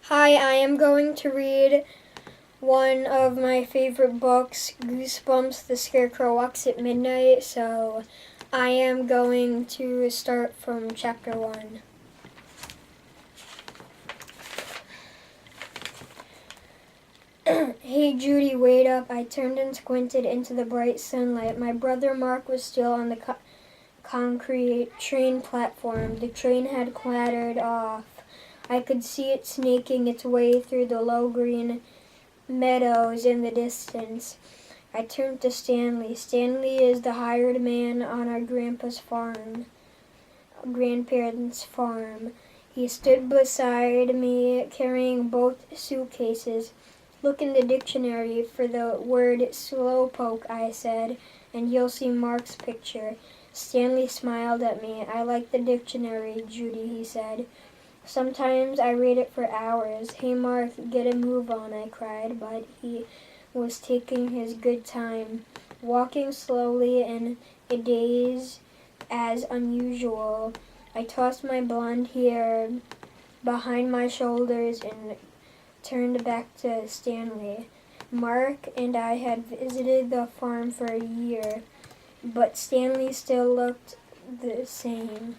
Hi, I am going to read one of my favorite books, Goosebumps, The Scarecrow Walks at Midnight, so I am going to start from chapter 1. Hey Judy, wait up. I turned and squinted into the bright sunlight. My brother Mark was still on the concrete train platform. The train had clattered off. I could see it snaking its way through the low green meadows in the distance. I turned to Stanley. Stanley is the hired man on our grandparents' farm. He stood beside me carrying both suitcases. Look in the dictionary for the word slowpoke, I said, and you'll see Mark's picture. Stanley smiled at me. I like the dictionary, Judy, he said. Sometimes I read it for hours. Hey Mark, get a move on, I cried, but he was taking his good time, walking slowly in a daze as unusual. I tossed my blonde hair behind my shoulders and turned back to Stanley. Mark and I had visited the farm for a year, but Stanley still looked the same.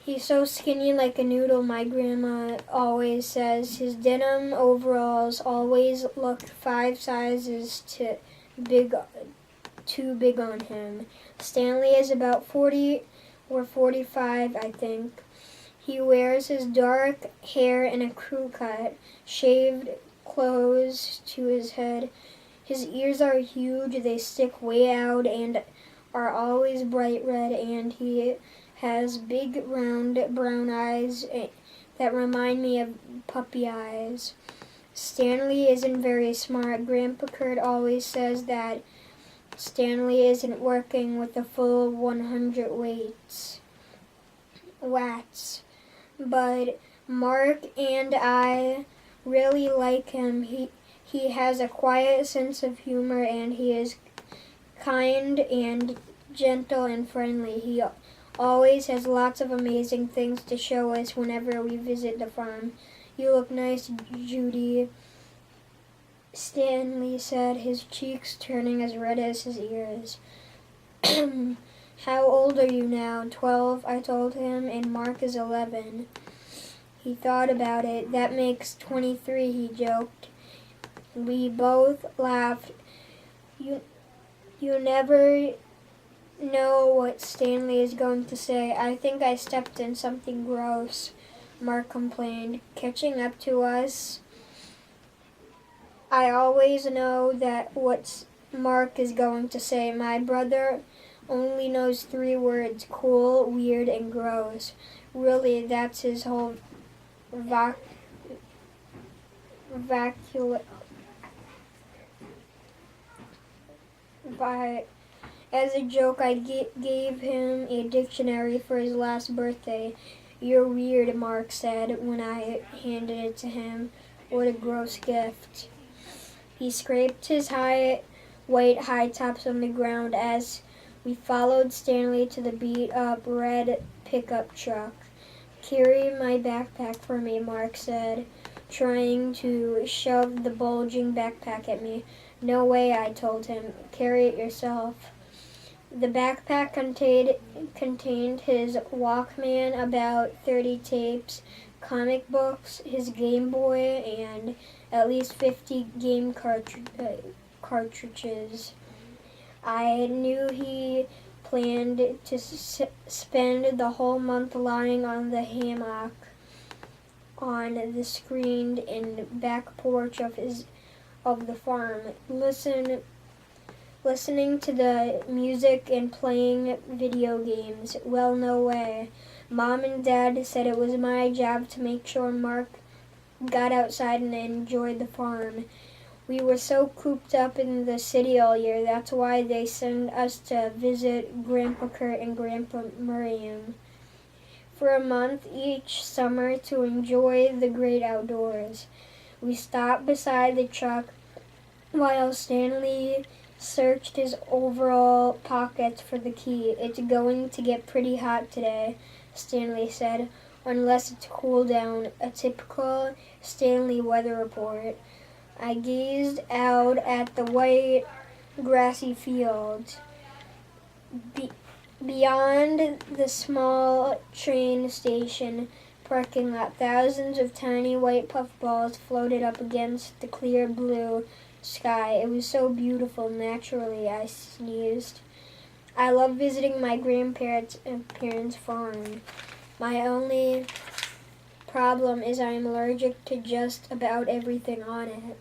He's so skinny like a noodle, my grandma always says. His denim overalls always look 5 sizes too big on him. Stanley is about 40 or 45, I think. He wears his dark hair in a crew cut, shaved close to his head. His ears are huge, they stick way out and are always bright red, and he has big round brown eyes that remind me of puppy eyes. Stanley isn't very smart. Grandpa Kurt always says that Stanley isn't working with the full 100 watts. But Mark and I really like him. He has a quiet sense of humor, and he is kind and gentle and friendly. He always has lots of amazing things to show us whenever we visit the farm. You look nice, Judy, Stanley said, his cheeks turning as red as his ears. How old are you now? 12, I told him, and Mark is 11. He thought about it. That makes 23, he joked. We both laughed. You never know what Stanley is going to say. I think I stepped in something gross, Mark complained. Catching up to us, I always know that what Mark is going to say. My brother only knows 3 words: cool, weird, and gross. Really, that's his whole As a joke, I gave him a dictionary for his last birthday. You're weird, Mark said when I handed it to him. What a gross gift. He scraped his white high tops on the ground as we followed Stanley to the beat-up red pickup truck. Carry my backpack for me, Mark said, trying to shove the bulging backpack at me. No way, I told him. Carry it yourself. The backpack contained his Walkman, about 30 tapes, comic books, his Game Boy, and at least 50 game cartridges. I knew he planned to spend the whole month lying on the hammock on the screened-in back porch of the farm, listening to the music and playing video games. Well, no way. Mom and Dad said it was my job to make sure Mark got outside and enjoyed the farm. We were so cooped up in the city all year. That's why they send us to visit Grandpa Kurt and Grandpa Miriam for a month each summer to enjoy the great outdoors. We stopped beside the truck while Stanley searched his overall pockets for the key. It's going to get pretty hot today, Stanley said. unless it's cool down, a typical Stanley weather report. I gazed out at the white, grassy fields. Beyond the small train station parking lot, thousands of tiny white puffballs floated up against the clear blue sky. It was so beautiful. Naturally, I sneezed. I love visiting my grandparents' farm. My only problem is I am allergic to just about everything on it.